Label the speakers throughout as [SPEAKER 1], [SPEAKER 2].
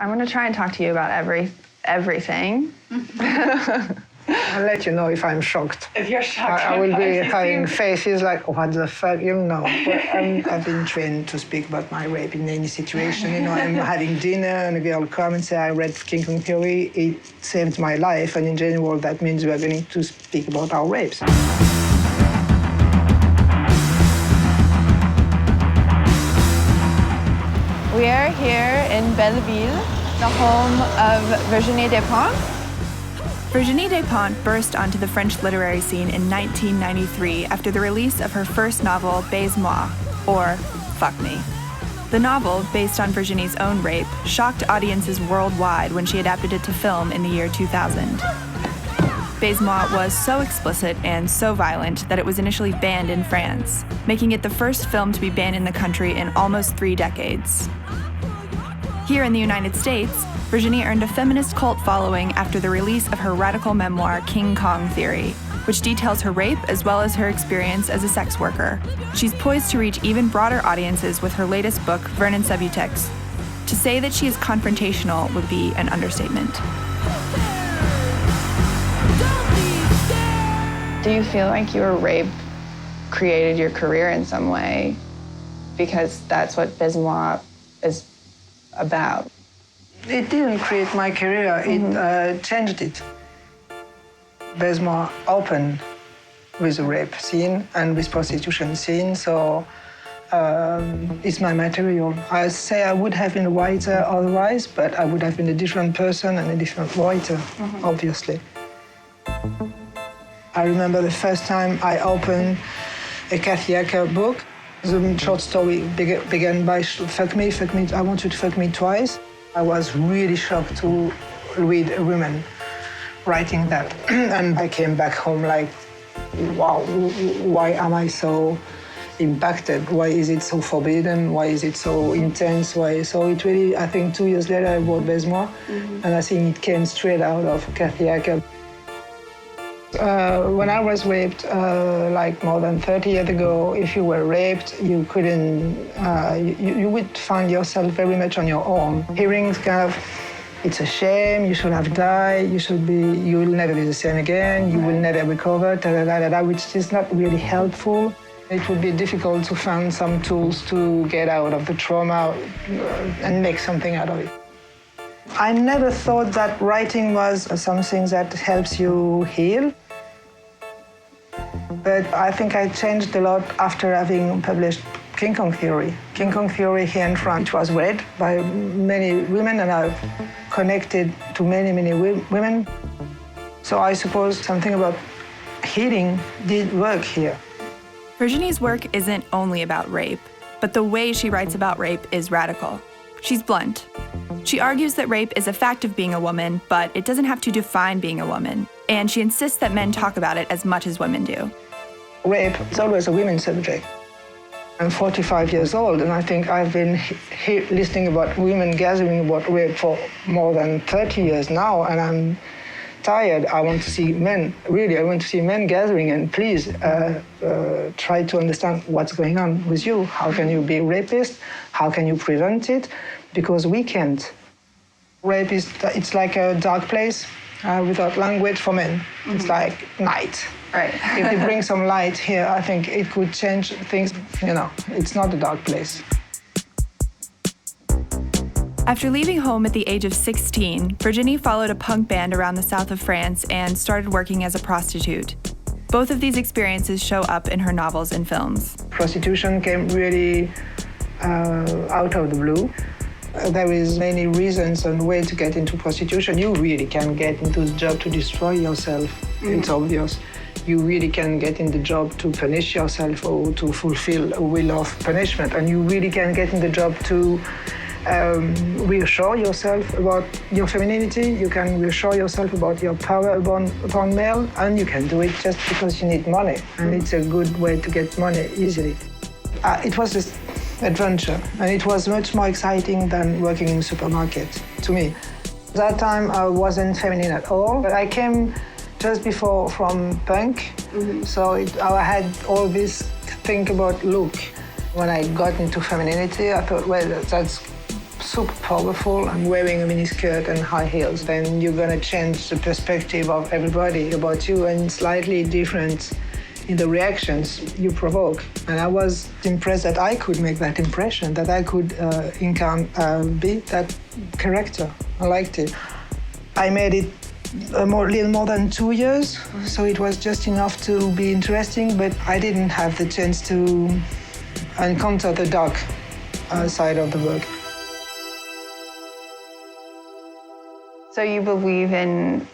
[SPEAKER 1] I want to try and talk to you about everything.
[SPEAKER 2] I'll let you know if I'm shocked.
[SPEAKER 1] If you're shocked.
[SPEAKER 2] I will be having faces like, what the fuck, you know. But I've been trained to speak about my rape in any situation. You know, I'm having dinner and a girl comes and says, I read King Kong Theory, it saved my life. And in general, that means we are going to speak about our rapes.
[SPEAKER 1] We are here in Belleville, the home of Virginie Despentes.
[SPEAKER 3] Virginie Despentes burst onto the French literary scene in 1993 after the release of her first novel, Baise-moi, or Fuck Me. The novel, based on Virginie's own rape, shocked audiences worldwide when she adapted it to film in the year 2000. Baise-moi was so explicit and so violent that it was initially banned in France, making it the first film to be banned in the country in almost 3 decades. Here in the United States, Virginie earned a feminist cult following after the release of her radical memoir, King Kong Theory, which details her rape as well as her experience as a sex worker. She's poised to reach even broader audiences with her latest book, Vernon Subutex. To say that she is confrontational would be an understatement.
[SPEAKER 1] Do you feel like your rape created your career in some way? Because that's what Baise-moi is about.
[SPEAKER 2] It didn't create my career, it changed it. Baise-moi opened with the rape scene and with prostitution scene, so it's my material. I say I would have been a writer otherwise, but I would have been a different person and a different writer, obviously. I remember the first time I opened a Kathy Acker book. The short story began by fuck me, I want you to fuck me twice. I was really shocked to read a woman writing that. And I came back home like, wow, why am I so impacted? Why is it so forbidden? Why is it so intense? Why? So it really, I think 2 years later I wrote Baise-moi, and I think it came straight out of Kathy Acker. When I was raped, like more than 30 years ago, if you were raped, you couldn't, you would find yourself very much on your own. Hearing kind of, it's a shame, you should have died, you will never be the same again, you will never recover, which is not really helpful. It would be difficult to find some tools to get out of the trauma and make something out of it. I never thought that writing was something that helps you heal. But I think I changed a lot after having published King Kong Theory. King Kong Theory here in France, it was read by many women, and I've connected to many, many women. So I suppose something about healing did work here.
[SPEAKER 3] Virginie's work isn't only about rape, but the way she writes about rape is radical. She's blunt. She argues that rape is a fact of being a woman, but it doesn't have to define being a woman. And she insists that men talk about it as much as women do.
[SPEAKER 2] Rape is always a women's subject. I'm 45 years old, and I think I've been listening about women gathering about rape for more than 30 years now, and I'm tired. I want to see men, really, I want to see men gathering, and please try to understand what's going on with you. How can you be a rapist? How can you prevent it? Because we can't. Rape it's like a dark place without language for men. It's like night.
[SPEAKER 1] Right.
[SPEAKER 2] If you bring some light here, I think it could change things. You know, it's not a dark place.
[SPEAKER 3] After leaving home at the age of 16, Virginie followed a punk band around the south of France and started working as a prostitute. Both of these experiences show up in her novels and films.
[SPEAKER 2] Prostitution came really out of the blue. There is many reasons and ways to get into prostitution. You really can get into the job to destroy yourself. It's obvious. You really can get in the job to punish yourself or to fulfill a will of punishment. And you really can get in the job to reassure yourself about your femininity. You can reassure yourself about your power upon male, and you can do it just because you need money. And it's a good way to get money easily. It was just adventure, and it was much more exciting than working in a supermarket to me. At that time, I wasn't feminine at all, but I came just before from punk, so I had all this think about look. When I got into femininity, I thought, well, that's super powerful and wearing a miniskirt and high heels, then you're going to change the perspective of everybody about you, and slightly different in the reactions you provoke. And I was impressed that I could make that impression, that I could be that character. I liked it. I made it little more than 2 years, so it was just enough to be interesting, but I didn't have the chance to encounter the dark side of the work.
[SPEAKER 1] So you believe in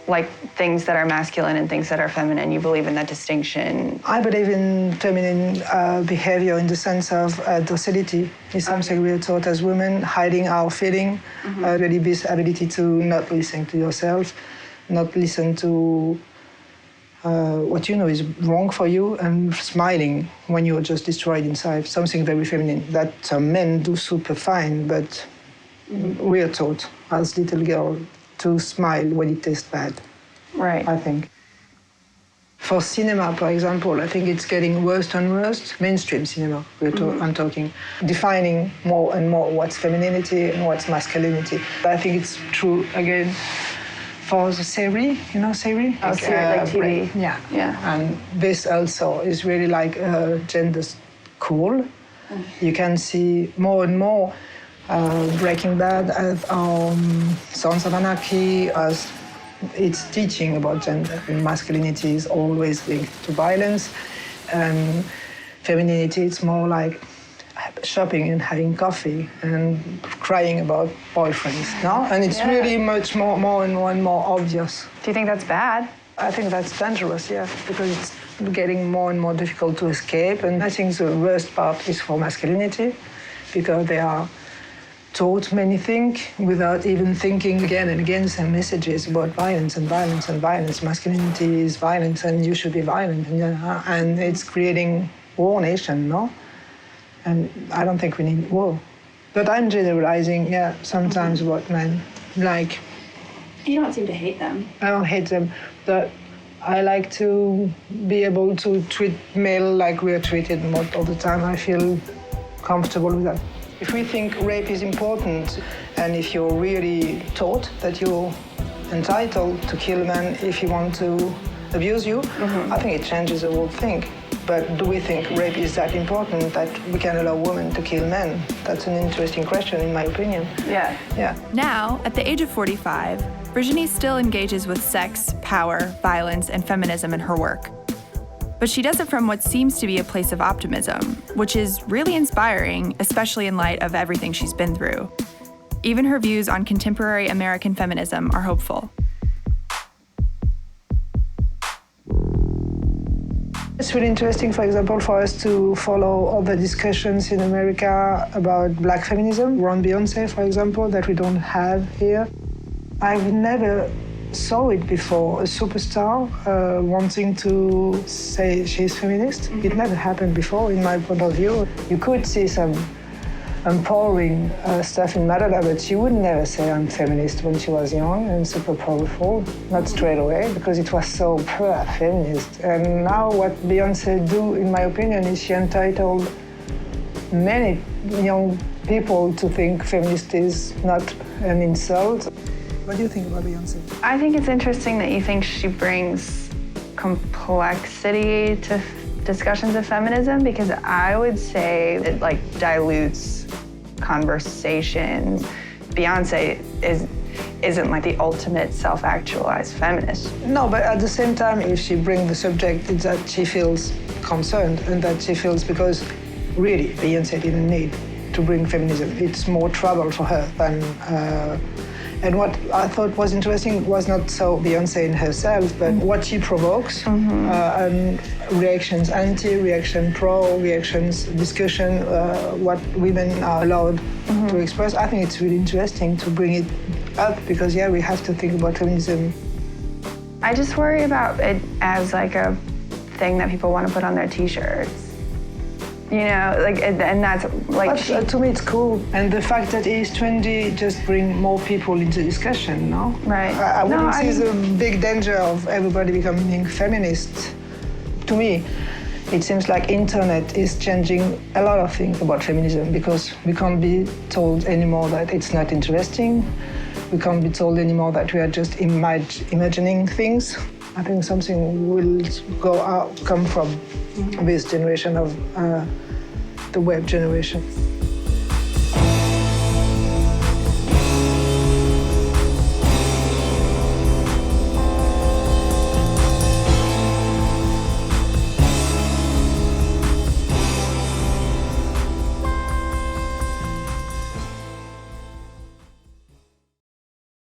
[SPEAKER 1] like things that are masculine and things that are feminine. You believe in that distinction.
[SPEAKER 2] I believe in feminine behavior in the sense of docility. It's something we are taught as women, hiding our feeling, really this ability to not listen to yourself, not listen to what you know is wrong for you, and smiling when you're just destroyed inside. Something very feminine that men do super fine, but we are taught as little girls to smile when it tastes bad.
[SPEAKER 1] Right.
[SPEAKER 2] I think. For cinema, for example, I think it's getting worse and worse. Mainstream cinema, I'm talking. Defining more and more what's femininity and what's masculinity. I think it's true, again, for the series, you know, series?
[SPEAKER 1] Oh, like TV.
[SPEAKER 2] Yeah. And this also is really like gender cool. You can see more and more Breaking Bad as Sons of Anarchy, as it's teaching about gender. And masculinity is always linked to violence, and femininity it's more like shopping and having coffee and crying about boyfriends, no? And it's really much more and more obvious.
[SPEAKER 1] Do you think that's bad?
[SPEAKER 2] I think that's dangerous, yeah, because it's getting more and more difficult to escape. And I think the worst part is for masculinity, because they are taught many things without even thinking again and again some messages about violence and violence and violence. Masculinity is violence and you should be violent. And it's creating war nation, no? And I don't think we need war. But I'm generalizing, sometimes about men. Like,
[SPEAKER 3] you don't seem to hate them.
[SPEAKER 2] I don't hate them, but I like to be able to treat male like we are treated most of the time. I feel comfortable with that. If we think rape is important, and if you're really taught that you're entitled to kill a man if he wants to abuse you, I think it changes the whole thing. But do we think rape is that important that we can allow women to kill men? That's an interesting question, in my opinion.
[SPEAKER 1] Yeah.
[SPEAKER 3] Now, at the age of 45, Virginie still engages with sex, power, violence, and feminism in her work. But she does it from what seems to be a place of optimism, which is really inspiring, especially in light of everything she's been through. Even her views on contemporary American feminism are hopeful.
[SPEAKER 2] It's really interesting, for example, for us to follow all the discussions in America about black feminism, around Beyoncé, for example, that we don't have here. I've never saw it before, a superstar wanting to say she's feminist. It never happened before, in my point of view. You could see some empowering stuff in Madonna, but she would never say I'm feminist when she was young and super powerful, not straight away, because it was so feminist. And now what Beyoncé do, in my opinion, is she entitled many young people to think feminist is not an insult. What do you think about Beyoncé?
[SPEAKER 1] I think it's interesting that you think she brings complexity to discussions of feminism, because I would say it like dilutes conversations. Beyoncé isn't like the ultimate self-actualized feminist.
[SPEAKER 2] No, but at the same time, if she brings the subject, it's that she feels concerned, and that she feels because really Beyoncé didn't need to bring feminism. It's more trouble for her than. And what I thought was interesting was not so Beyoncé in herself, but what she provokes, and reactions, anti-reaction, pro-reactions, discussion, what women are allowed to express. I think it's really interesting to bring it up because, we have to think about feminism.
[SPEAKER 1] I just worry about it as like a thing that people want to put on their T-shirts. You know, like, and that's like...
[SPEAKER 2] But, to me, it's cool. And the fact that it is trendy just bring more people into discussion, no?
[SPEAKER 1] Right.
[SPEAKER 2] I wouldn't see the big danger of everybody becoming feminist. To me, It seems like internet is changing a lot of things about feminism because we can't be told anymore that it's not interesting. We can't be told anymore that we are just imagining things. I think something will come from this generation of the web generation.